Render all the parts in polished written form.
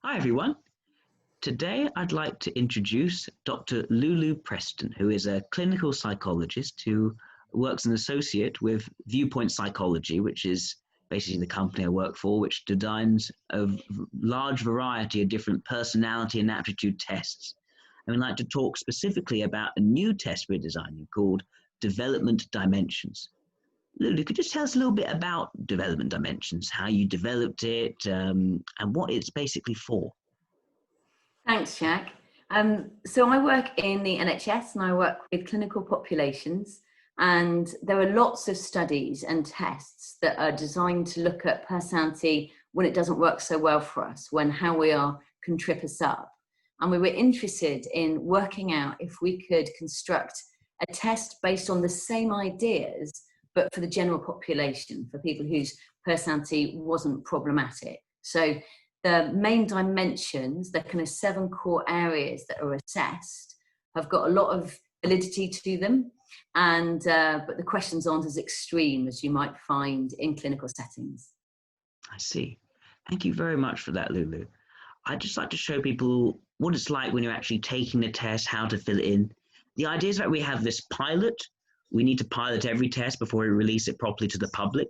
Hi everyone. Today I'd like to introduce Dr. Lulu Preston, who is a clinical psychologist who works as an associate with Viewpoint Psychology, which is basically the company I work for, which designs a large variety of different personality and aptitude tests. And we'd like to talk specifically about a new test we're designing called Development Dimensions. Lulu, could you just tell us a little bit about Development Dimensions, how you developed it, and what it's basically for? Thanks, Jack. So I work in the NHS and I work with clinical populations, and there are lots of studies and tests that are designed to look at personality when it doesn't work so well for us, when how we are can trip us up. And we were interested in working out if we could construct a test based on the same ideas, but for the general population, for people whose personality wasn't problematic. So the main dimensions, the kind of 7 core areas that are assessed, have got a lot of validity to them, and but the questions aren't as extreme as you might find in clinical settings. I see. Thank you very much for that, Lulu. I'd just like to show people what it's like when you're actually taking the test, how to fill it in. The idea is that we have this pilot. We need to pilot every test before we release it properly to the public.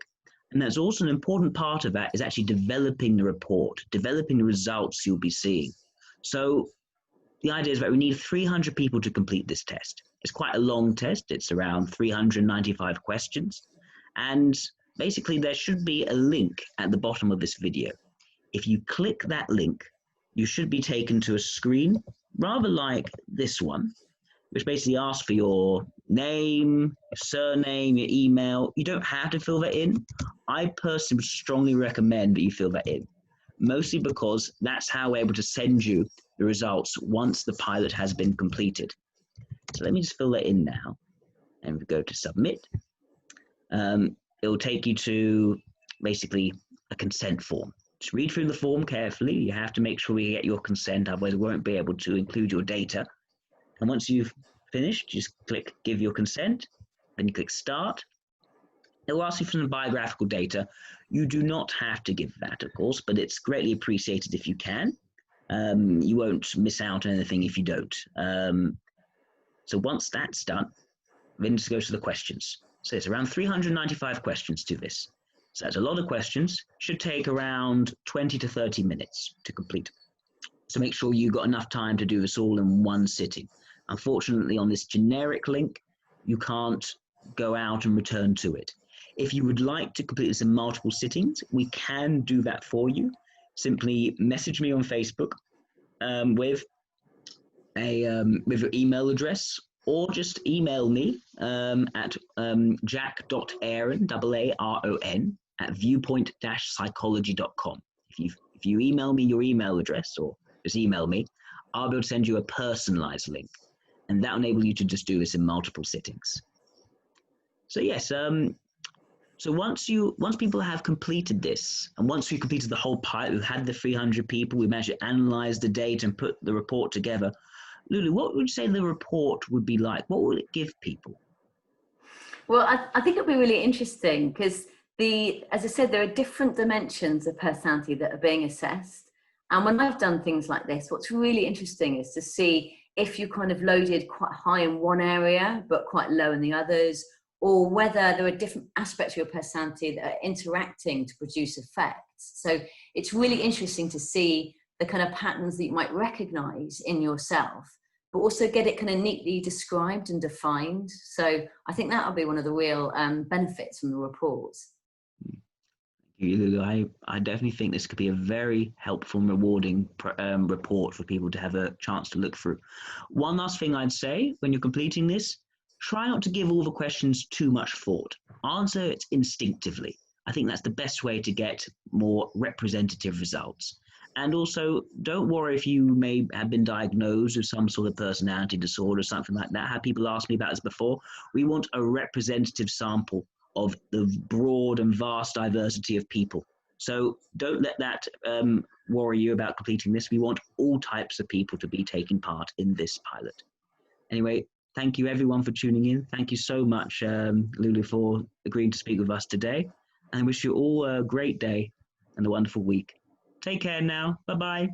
And that's also an important part of that is actually developing the report, developing the results you'll be seeing. So the idea is that we need 300 people to complete this test. It's quite a long test. It's around 395 questions. And basically there should be a link at the bottom of this video. If you click that link, you should be taken to a screen, rather like this one, which basically asks for your name, surname, your email. You don't have to fill that in. I personally would strongly recommend that you fill that in, mostly because that's how we're able to send you the results once the pilot has been completed. So let me just fill that in now, and we go to submit. It will take you to basically a consent form. Just read through the form carefully. You have to make sure we get your consent, otherwise we won't be able to include your data. And once you've finished, just click Give Your Consent, then you click Start. It will ask you for some biographical data. You do not have to give that, of course, but it's greatly appreciated if you can. You won't miss out on anything if you don't. So once that's done, then just go to the questions. So it's around 395 questions to this. So that's a lot of questions. Should take around 20 to 30 minutes to complete. So make sure you've got enough time to do this all in one sitting. Unfortunately, on this generic link, you can't go out and return to it. If you would like to complete this in multiple sittings, we can do that for you. Simply message me on Facebook with your email address, or just email me at jack.aaron, A-A-R-O-N, at viewpoint-psychology.com. If you email me your email address, or just email me, I'll be able to send you a personalized link, and that will enable you to just do this in multiple sittings. So yes, so once people have completed this, and once we've completed the whole pilot, we've had the 300 people, we managed to analyze the data and put the report together. Lulu, what would you say the report would be like? What will it give people? Well, I think it'll be really interesting because as I said, there are different dimensions of personality that are being assessed. And when I've done things like this, what's really interesting is to see if you kind of loaded quite high in one area, but quite low in the others, or whether there are different aspects of your personality that are interacting to produce effects. So it's really interesting to see the kind of patterns that you might recognize in yourself, but also get it kind of neatly described and defined. So I think that'll be one of the real benefits from the reports. I definitely think this could be a very helpful and rewarding report for people to have a chance to look through. One last thing I'd say when you're completing this, try not to give all the questions too much thought. Answer it instinctively. I think that's the best way to get more representative results. And also, don't worry if you may have been diagnosed with some sort of personality disorder or something like that. I had people ask me about this before. We want a representative sample of the broad and vast diversity of people. So don't let that worry you about completing this. We want all types of people to be taking part in this pilot. Anyway, thank you everyone for tuning in. Thank you so much, Lulu, for agreeing to speak with us today. And I wish you all a great day and a wonderful week. Take care now. Bye-bye.